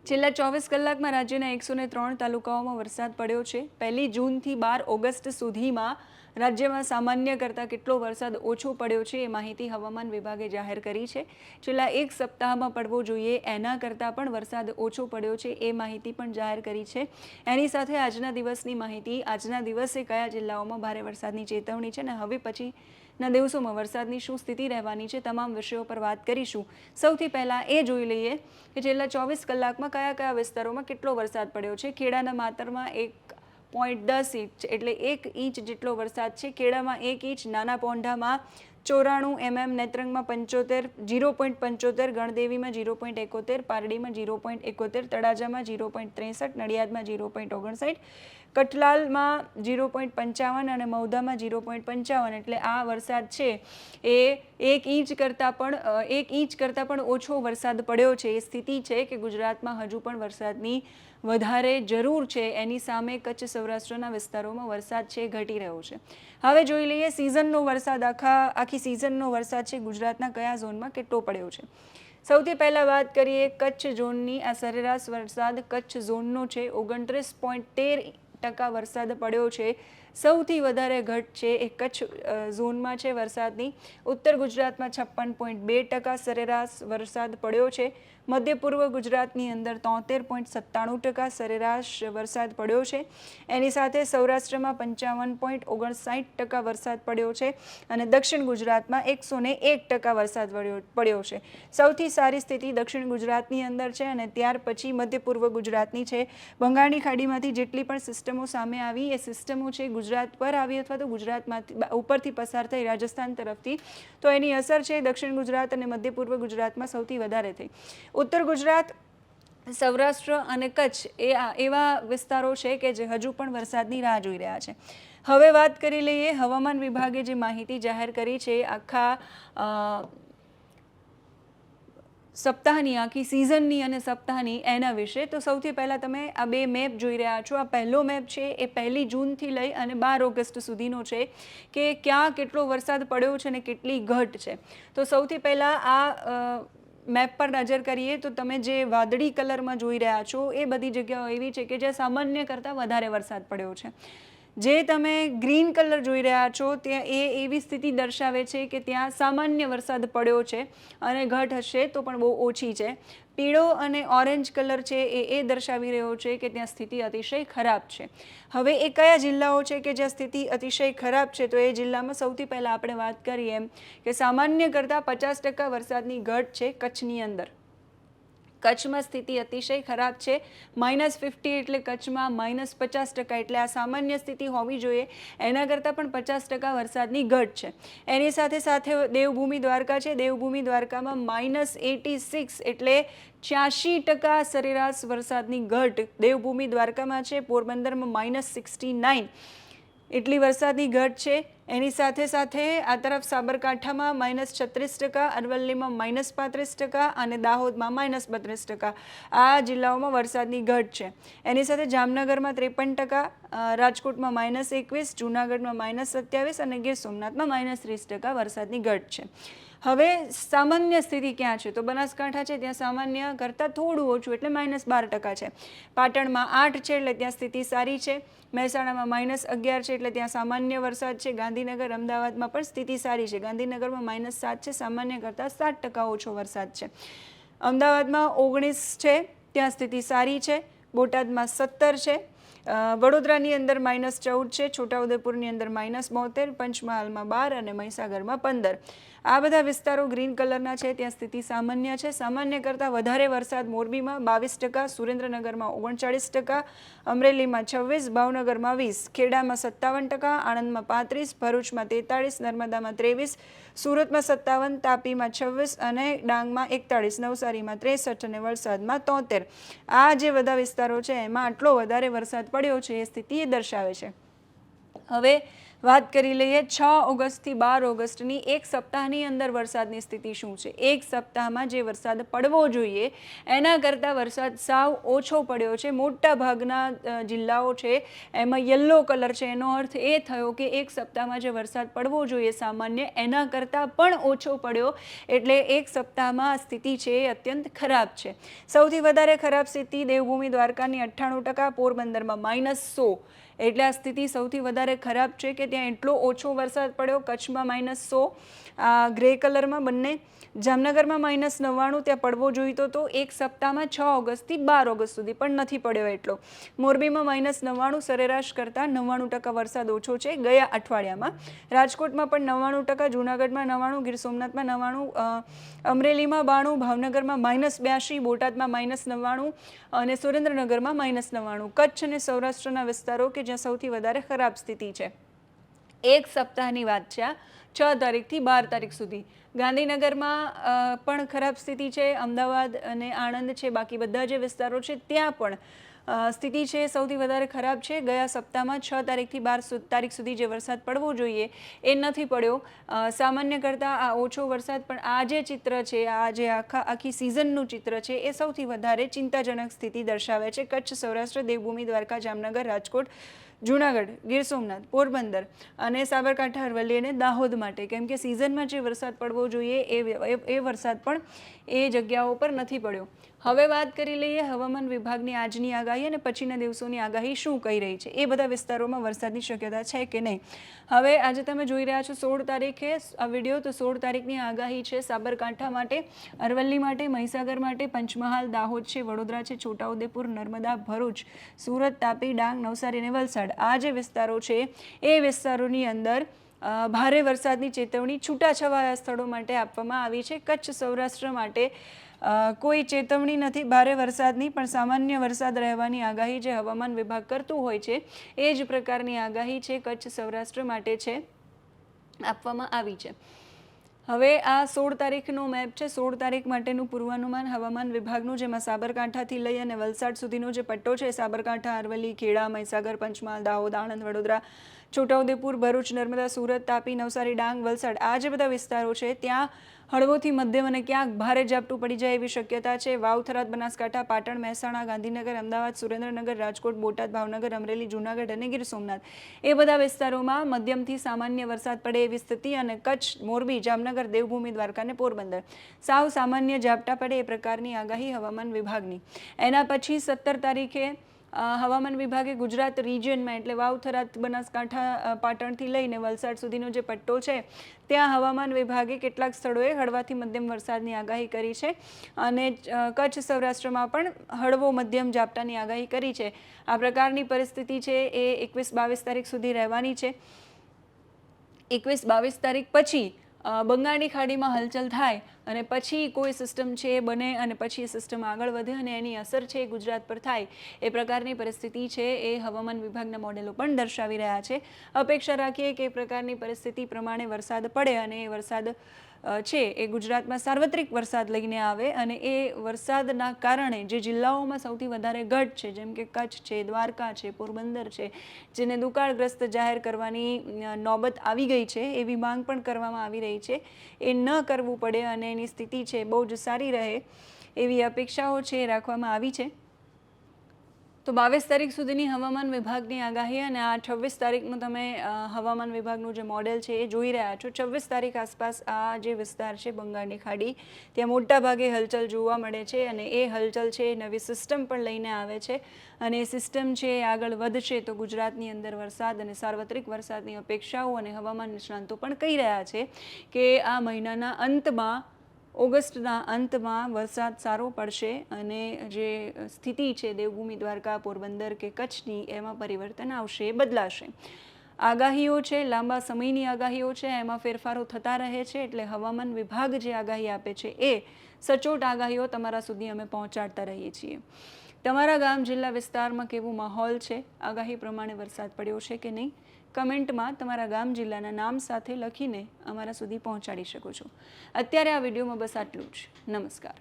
છેલ્લા 24 કલાકમાં રાજ્યના 103 તાલુકાઓમાં વરસાદ પડ્યો છે। 1 જૂનથી 12 ઓગસ્ટ સુધીમાં રાજ્યમાં સામાન્ય કરતાં કેટલો વરસાદ ઓછો પડ્યો છે એ માહિતી હવામાન વિભાગે જાહેર કરી છે। છેલ્લા એક સપ્તાહમાં પડવો જોઈએ એના કરતાં પણ વરસાદ ઓછો પડ્યો છે એ માહિતી પણ જાહેર કરી છે। એની સાથે આજના દિવસની માહિતી, આજના દિવસે કયા જિલ્લાઓમાં ભારે વરસાદની ચેતવણી છે અને હવે પછીના દિવસોમાં વરસાદની શું સ્થિતિ રહેવાની છે, તમામ વિષયો પર વાત કરીશું। સૌથી પહેલાં એ જોઈ લઈએ કે છેલ્લા 24 કલાકમાં કયા કયા વિસ્તારોમાં કેટલો વરસાદ પડ્યો છે। ખેડાના માતરમાં 1.10 ઇંચ એટલે 1 ઇંચ જેટલો વરસાદ છે। ખેડામાં 1 ઇંચ, નાના પોંઢામાં 94 mm, નેત્રંગમાં 75, 0.75, ગણદેવીમાં 0.71, પારડીમાં 0.71, તળાજામાં 0.63, નડિયાદમાં 0.59, કઠલાલમાં 0.55 અને મૌદામાં 0.55 એટલે આ વરસાદ છે એ 1 ઇંચ કરતાં પણ ઓછો વરસાદ પડ્યો છે। એ સ્થિતિ છે કે ગુજરાતમાં હજુ પણ વરસાદની વધારે જરૂર છે। એની સામે કચ્છ સૌરાષ્ટ્રના વિસ્તારોમાં વરસાદ છે ઘટી રહ્યો છે। હવે જોઈ લઈએ સિઝનનો વરસાદ, આખી સિઝનનો વરસાદ છે ગુજરાતના કયા ઝોનમાં કેટલો પડ્યો છે। સૌથી પહેલાં વાત કરીએ કચ્છ ઝોનની। આ સરેરાશ વરસાદ કચ્છ ઝોનનો છે, 29.13% વરસાદ પડ્યો છે। સૌથી વધારે ઘટ છે એ કચ્છ ઝોનમાં છે વરસાદની। ઉત્તર ગુજરાતમાં 56.2% સરેરાશ વરસાદ પડ્યો છે। મધ્ય પૂર્વ ગુજરાતની અંદર 73.97% સરેરાશ વરસાદ પડ્યો છે। એની સાથે સૌરાષ્ટ્રમાં 55.59% વરસાદ પડ્યો છે અને દક્ષિણ ગુજરાતમાં 101% વરસાદ પડ્યો છે। સૌથી સારી સ્થિતિ દક્ષિણ ગુજરાતની અંદર છે અને ત્યાર પછી મધ્ય પૂર્વ ગુજરાતની છે। બંગાળની ખાડીમાંથી જેટલી પણ સિસ્ટમો સામે આવી એ સિસ્ટમો છે ગુજરાત પર આવી અથવા તો ગુજરાતમાંથી ઉપરથી પસાર થઈ રાજસ્થાન તરફથી, તો એની અસર છે દક્ષિણ ગુજરાત અને મધ્ય પૂર્વ ગુજરાતમાં સૌથી વધારે થઈ। ઉત્તર ગુજરાત, સૌરાષ્ટ્ર અને કચ્છ એ એવા વિસ્તારો છે કે જે હજુ પણ વરસાદની રાહ જોઈ રહ્યા છે। હવે વાત કરી લઈએ હવામાન વિભાગે જે માહિતી જાહેર કરી છે આખા સપ્તાહની, આખી સિઝનની અને સપ્તાહની એના વિશે। તો સૌથી પહેલાં તમે આ બે મેપ જોઈ રહ્યા છો। આ પહેલો મેપ છે એ 1 જૂનથી લઈ અને 12 ઓગસ્ટ સુધીનો છે કે ક્યાં કેટલો વરસાદ પડ્યો છે અને કેટલી ઘટ છે। તો સૌથી પહેલાં આ મેપ પર નજર કરીએ તો તમે જે વાદળી કલરમાં જોઈ રહ્યા છો એ બધી જગ્યાઓ એવી છે કે જ્યાં સામાન્ય કરતાં વધારે વરસાદ પડ્યો છે। જે તમે ગ્રીન કલર જોઈ રહ્યા છો ત્યાં એ એવી સ્થિતિ દર્શાવે છે કે ત્યાં સામાન્ય વરસાદ પડ્યો છે અને ઘટ હશે તો પણ બહુ ઓછી છે। પીળો અને ઓરેન્જ કલર છે એ દર્શાવી રહ્યો છે કે ત્યાં સ્થિતિ અતિશય ખરાબ છે। હવે એ કયા જિલ્લાઓ છે કે જ્યાં સ્થિતિ અતિશય ખરાબ છે, તો એ જિલ્લામાં સૌથી પહેલાં આપણે વાત કરીએ એમ કે સામાન્ય કરતાં 50% વરસાદની ઘટ છે કચ્છની અંદર। કચ્છમાં સ્થિતિ અતિશય ખરાબ છે, -50 એટલે કચ્છમાં -50% એટલે આ સામાન્ય સ્થિતિ હોવી જોઈએ એના કરતાં પણ 50% વરસાદની ઘટ છે। એની સાથે સાથે દેવભૂમિ દ્વારકા છે, દેવભૂમિ દ્વારકામાં -86 એટલે 86% સરેરાશ વરસાદની ઘટ દેવભૂમિ દ્વારકામાં છે। પોરબંદરમાં -69 એટલી વરસાદની ઘટ છે। એની સાથે સાથે આ તરફ સાબરકાંઠામાં -36%, અરવલ્લીમાં -35% અને દાહોદમાં -32% આ જિલ્લાઓમાં વરસાદની ઘટ છે। એની સાથે જામનગરમાં 53%, રાજકોટમાં -21%, જૂનાગઢમાં -27% અને ગીર સોમનાથમાં -30% વરસાદની ઘટ છે। હવે સામાન્ય સ્થિતિ ક્યાં છે, તો બનાસકાંઠા છે ત્યાં સામાન્ય કરતાં થોડું ઓછું એટલે -12% છે। પાટણમાં 8 છે એટલે ત્યાં સ્થિતિ સારી છે। મહેસાણામાં -11 છે એટલે ત્યાં સામાન્ય વરસાદ છે। ગાંધીનગર, અમદાવાદમાં પણ સ્થિતિ સારી છે। ગાંધીનગરમાં -7 છે, સામાન્ય કરતાં 7% ઓછો વરસાદ છે। અમદાવાદમાં 19 છે, ત્યાં સ્થિતિ સારી છે। બોટાદમાં 17 છે। વડોદરાની અંદર -14 છે, છોટાઉદેપુરની અંદર -72, પંચમહાલમાં 12 અને મહીસાગરમાં 15 આ બધા વિસ્તારો ગ્રીન કલરના છે, ત્યાં સ્થિતિ સામાન્ય છે। સામાન્ય કરતાં વધારે વરસાદ મોરબીમાં 22%, સુરેન્દ્રનગરમાં 39%, અમરેલીમાં 26, ભાવનગરમાં 20, ખેડામાં 57%, આણંદમાં 35, ભરૂચમાં 43, નર્મદામાં 23, સુરતમાં 57, તાપીમાં 26 અને ડાંગમાં 41, નવસારીમાં 63 અને વલસાડમાં 73 આ જે બધા વિસ્તારો છે એમાં આટલો વધારે વરસાદ પડ્યો છે એ સ્થિતિ એ દર્શાવે છે। હવે વાત કરી લઈએ 6 ઓગસ્ટથી 12 ઓગસ્ટની એક સપ્તાહની અંદર વરસાદની સ્થિતિ શું છે. એક સપ્તાહમાં જે વરસાદ પડવો જોઈએ એના કરતાં વરસાદ સાવ ઓછો પડ્યો છે. મોટા ભાગના જિલ્લાઓ છે એમાં યલો કલર છે. એનો અર્થ એ થયો કે એક સપ્તાહમાં જે વરસાદ પડવો જોઈએ સામાન્ય એના કરતાં પણ ઓછો પડ્યો, એટલે એક સપ્તાહમાં આ સ્થિતિ છે એ અત્યંત ખરાબ છે. સૌથી વધારે ખરાબ સ્થિતિ દેવભૂમિ દ્વારકાની 98%, પોરબંદરમાં -100, એટલે આ સ્થિતિ સૌથી વધારે ખરાબ છે કે ત્યાં એટલો ઓછો વરસાદ પડ્યો. કચ્છમાં -100, ગ્રે કલરમાં બંને. જામનગરમાં -99, ત્યાં પડવો જોઈતો તો એક સપ્તાહમાં 6 ઓગસ્ટથી 12 ઓગસ્ટ સુધી, પણ નથી પડ્યો એટલો. મોરબીમાં -99, સરેરાશ કરતાં 99% વરસાદ ઓછો છે ગયા અઠવાડિયામાં. રાજકોટમાં પણ 99%, જૂનાગઢમાં 99, ગીર સોમનાથમાં 99, અમરેલીમાં 92, ભાવનગરમાં -82, બોટાદમાં -99 અને સુરેન્દ્રનગરમાં -99. કચ્છ અને સૌરાષ્ટ્રના વિસ્તારો કે જ્યાં સૌથી વધારે ખરાબ સ્થિતિ છે. એક સપ્તાહની વાત છે આ, 6 તારીખથી 12 તારીખ સુધી. ગાંધીનગરમાં પણ ખરાબ સ્થિતિ છે, અમદાવાદ અને આણંદ છે, બાકી બધા જે વિસ્તારો છે ત્યાં પણ સ્થિતિ છે સૌથી વધારે ખરાબ છે. ગયા સપ્તાહમાં 6 તારીખથી 12 તારીખ સુધી જે વરસાદ પડવો જોઈએ એ નથી પડ્યો. સામાન્ય કરતાં આ ઓછો વરસાદ, પણ આ જે ચિત્ર છે, આ જે આખી સિઝનનું ચિત્ર છે એ સૌથી વધારે ચિંતાજનક સ્થિતિ દર્શાવે છે. કચ્છ, સૌરાષ્ટ્ર, દેવભૂમિ દ્વારકા, જામનગર, રાજકોટ, જૂનાગઢ, ગીર સોમનાથ, પોરબંદર અને સાબરકાંઠા, અરવલ્લી અને દાહોદ માટે, કેમ કે સિઝનમાં જે વરસાદ પડવો જોઈએ એ વરસાદ પણ એ જગ્યાઓ પર નથી પડ્યો. હવે વાત કરી લઈએ હવામાન વિભાગની આજની આગાહી અને પછીના દિવસોની આગાહી શું કહી રહી છે. એ બધા વિસ્તારોમાં વરસાદની શક્યતા છે કે નહીં. હવે આજે તમે જોઈ રહ્યા છો 16 તારીખે આ વિડીયો, તો 16 તારીખની આગાહી છે સાબરકાંઠા માટે, અરવલ્લી માટે, મહીસાગર માટે, પંચમહાલ, દાહોદ છે, વડોદરા છે, છોટાઉદેપુર, નર્મદા, ભરૂચ, સુરત, તાપી, ડાંગ, નવસારી અને વલસાડ. આ જે વિસ્તારો છે એ વિસ્તારોની અંદર ભારે વરસાદની ચેતવણી છૂટાછવાયા સ્થળો માટે આપવામાં આવી છે. કચ્છ, સૌરાષ્ટ્ર માટે કોઈ ચેતવણી નથી ભારે વરસાદની, પણ સામાન્ય વરસાદ રહેવાની આગાહી જે હવામાન વિભાગ કરતું હોય છે એ જ પ્રકારની આગાહી છે કચ્છ, સૌરાષ્ટ્ર માટે છે આપવામાં આવી છે. હવે આ 16 તારીખનો મેપ છે. 16 તારીખ માટેનું પૂર્વાનુમાન હવામાન વિભાગનું, જેમાં સાબરકાંઠાથી લઈ અને વલસાડ સુધીનો જે પટ્ટો છે, સાબરકાંઠા, અરવલ્લી, ખેડા, મહીસાગર, પંચમહાલ, દાહોદ, આણંદ, વડોદરા, છોટાઉદેપુર, ભરૂચ, નર્મદા, સુરત, તાપી, નવસારી, ડાંગ, વલસાડ, આ જે બધા વિસ્તારો છે ત્યાં હળવોથી મધ્યમ અને ક્યાંક ભારે ઝાપટું પડી જાય એવી શક્યતા છે. વાવ, થરાદ, બનાસકાંઠા, પાટણ, મહેસાણા, ગાંધીનગર, અમદાવાદ, સુરેન્દ્રનગર, રાજકોટ, બોટાદ, ભાવનગર, અમરેલી, જૂનાગઢ અને ગીર સોમનાથ, એ બધા વિસ્તારોમાં મધ્યમથી સામાન્ય વરસાદ પડે એવી સ્થિતિ. અને કચ્છ, મોરબી, જામનગર, દેવભૂમિ દ્વારકા અને પોરબંદર સાવ સામાન્ય ઝાપટા પડે એ પ્રકારની આગાહી હવામાન વિભાગની. એના પછી 17 તારીખે હવામાન વિભાગે ગુજરાત રિજિયનમાં, એટલે વાવ, થરાદ, બનાસકાંઠા, પાટણથી લઈને વલસાડ સુધીનો જે પટ્ટો છે ત્યાં હવામાન વિભાગે કેટલાક સ્થળોએ હળવાથી મધ્યમ વરસાદની આગાહી કરી છે. અને કચ્છ, સૌરાષ્ટ્રમાં પણ હળવો મધ્યમ ઝાપટાની આગાહી કરી છે. આ પ્રકારની પરિસ્થિતિ છે એ 21-22 તારીખ સુધી રહેવાની છે. 21-22 તારીખ પછી બંગાળની ખાડીમાં હલચલ થાય અને પછી કોઈ સિસ્ટમ છે એ બને અને પછી એ સિસ્ટમ આગળ વધે અને એની અસર છે એ ગુજરાત પર થાય, એ પ્રકારની પરિસ્થિતિ છે એ હવામાન વિભાગના મોડેલો પણ દર્શાવી રહ્યા છે. અપેક્ષા રાખીએ કે એ પ્રકારની પરિસ્થિતિ પ્રમાણે વરસાદ પડે અને એ વરસાદ છે એ ગુજરાતમાં સાર્વત્રિક વરસાદ લઈને આવે. અને એ વરસાદના કારણે જે જિલ્લાઓમાં સૌથી વધારે ઘટ છે, જેમ કે કચ્છ છે, દ્વારકા છે, પોરબંદર છે, જેને દુકાળગ્રસ્ત જાહેર કરવાની નોબત આવી ગઈ છે, એવી માંગ પણ કરવામાં આવી રહી છે. એ ન કરવું પડે અને એની સ્થિતિ છે બહુ જ સારી રહે એવી અપેક્ષાઓ છે એ રાખવામાં આવી છે. તો 22 તારીખ સુધીની હવામાન વિભાગની આગાહી અને આ 26 તારીખનું તમે હવામાન વિભાગનું જે મોડેલ છે એ જોઈ રહ્યા છો. 26 તારીખ આસપાસ આ જે વિસ્તાર છે બંગાળની ખાડી, ત્યાં મોટા ભાગે હલચલ જોવા મળે છે અને એ હલચલ છે એ નવી સિસ્ટમ પણ લઈને આવે છે. અને એ સિસ્ટમ છે એ આગળ વધશે તો ગુજરાતની અંદર વરસાદ અને સાર્વત્રિક વરસાદની અપેક્ષાઓ, અને હવામાન નિષ્ણાંતો પણ કહી રહ્યા છે કે આ મહિનાના અંતમાં, ઓગસ્ટના અંતમાં વરસાદ સારો પડશે અને જે સ્થિતિ છે દેવભૂમિ દ્વારકા, પોરબંદર કે કચ્છની, એમાં પરિવર્તન આવશે, બદલાશે. આગાહીઓ છે લાંબા સમયની આગાહીઓ છે, એમાં ફેરફારો થતા રહે છે. એટલે હવામાન વિભાગ જે આગાહી આપે છે એ સચોટ આગાહીઓ તમારા સુધી અમે પહોંચાડતા રહીએ છીએ. તમારા ગામ, જિલ્લા, વિસ્તારમાં કેવો માહોલ છે, આગાહી પ્રમાણે વરસાદ પડ્યો છે કે નહીં, કમેન્ટમાં તમારા ગામ, જિલ્લાના નામ સાથે લખીને અમારા સુધી પહોંચાડી શકો છો. અત્યારે આ વિડીયોમાં બસ આટલું જ. નમસ્કાર.